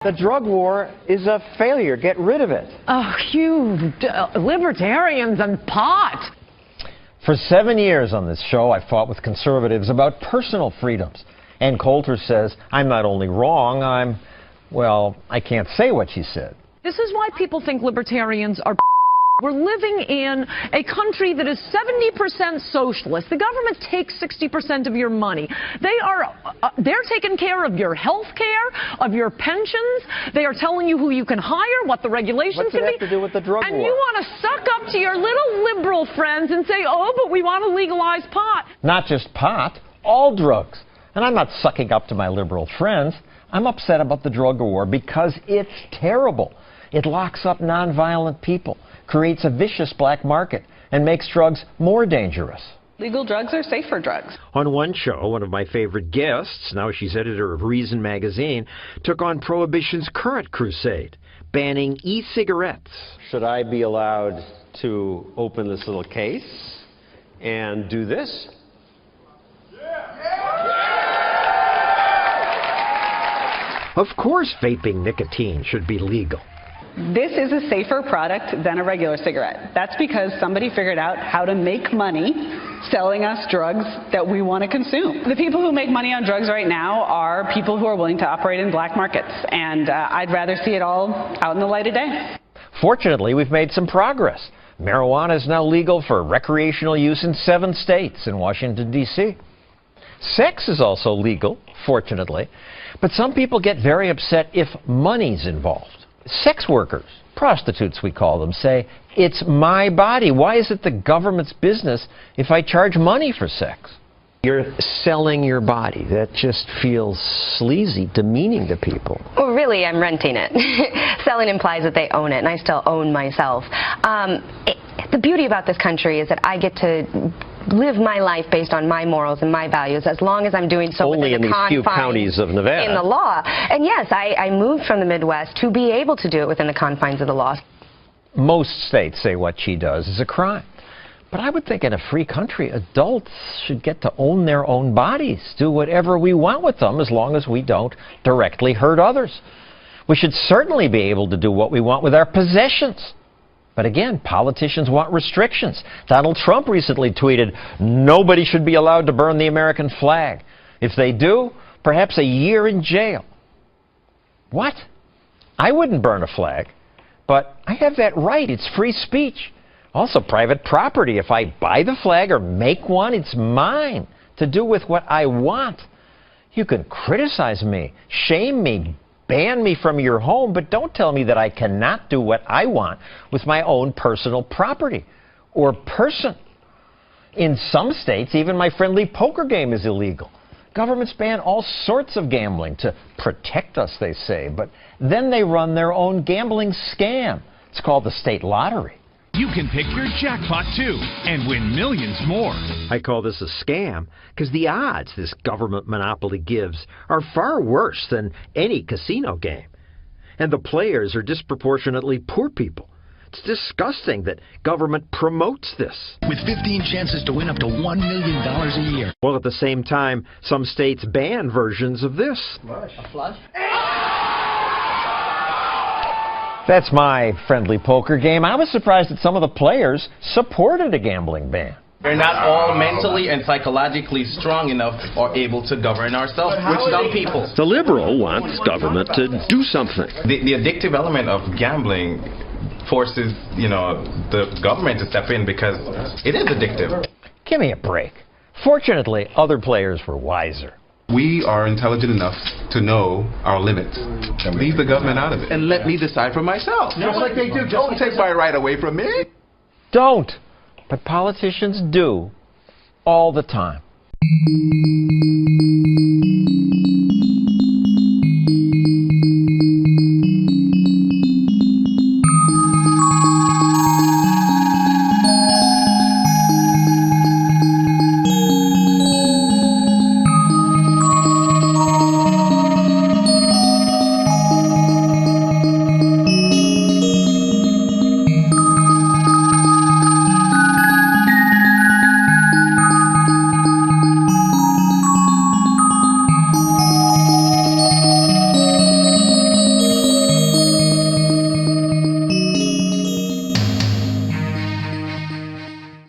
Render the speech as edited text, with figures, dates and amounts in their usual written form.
The drug war is a failure. Get rid of it. Oh, you libertarians and pot. For 7 years on this show, I fought with conservatives about personal freedoms. Ann Coulter says I'm not only wrong, well, I can't say what she said. This is why people think libertarians are. We're living in a country that is 70% socialist. The government takes 60% of your money. They're taking care of your health care, of your pensions. They are telling you who you can hire, what the regulations can be. What's it have to do with the drug war? And you want to suck up to your little liberal friends and say, oh, but we want to legalize pot. Not just pot, all drugs. And I'm not sucking up to my liberal friends. I'm upset about the drug war because it's terrible. It locks up nonviolent people, creates a vicious black market, and makes drugs more dangerous. Legal drugs are safer drugs. On one show, one of my favorite guests, now she's editor of Reason magazine, took on Prohibition's current crusade, banning e-cigarettes. Should I be allowed to open this little case and do this? Of course vaping nicotine should be legal. This is a safer product than a regular cigarette. That's because somebody figured out how to make money selling us drugs that we want to consume. The people who make money on drugs right now are people who are willing to operate in black markets, and I'd rather see it all out in the light of day. Fortunately, we've made some progress. Marijuana is now legal for recreational use in 7 states and Washington, D.C. Sex is also legal, fortunately, but some people get very upset if money's involved. Sex workers, prostitutes we call them, say, it's my body. Why is it the government's business if I charge money for sex? You're selling your body. That just feels sleazy, demeaning to people. Well, really, I'm renting it. Selling implies that they own it, and I still own myself. The beauty about this country is that I get to live my life based on my morals and my values, as long as I'm doing so only within the in these few counties of Nevada. In the law. And yes, I moved from the Midwest to be able to do it within the confines of the law. Most states say what she does is a crime. But I would think in a free country, adults should get to own their own bodies, do whatever we want with them, as long as we don't directly hurt others. We should certainly be able to do what we want with our possessions. But again, politicians want restrictions. Donald Trump recently tweeted, nobody should be allowed to burn the American flag. If they do, perhaps a year in jail. What? I wouldn't burn a flag, but I have that right. It's free speech. Also private property. If I buy the flag or make one, it's mine to do with what I want. You can criticize me, shame me, ban me from your home, but don't tell me that I cannot do what I want with my own personal property or person. In some states, even my friendly poker game is illegal. Governments ban all sorts of gambling to protect us, they say, but then they run their own gambling scam. It's called the state lottery. You can pick your jackpot, too, and win millions more. I call this a scam because the odds this government monopoly gives are far worse than any casino game. And the players are disproportionately poor people. It's disgusting that government promotes this. With 15 chances to win up to $1 million a year. While at the same time, some states ban versions of this. A flush? That's my friendly poker game. I was surprised that some of the players supported a gambling ban. We're not all mentally and psychologically strong enough or able to govern ourselves, which some people. The liberal wants government to do something. The addictive element of gambling forces, the government to step in because it is addictive. Give me a break. Fortunately, other players were wiser. We are intelligent enough to know our limits. Leave the government out of it. And let me decide for myself. Just like they do. Don't take my right away from me. Don't. But politicians do all the time.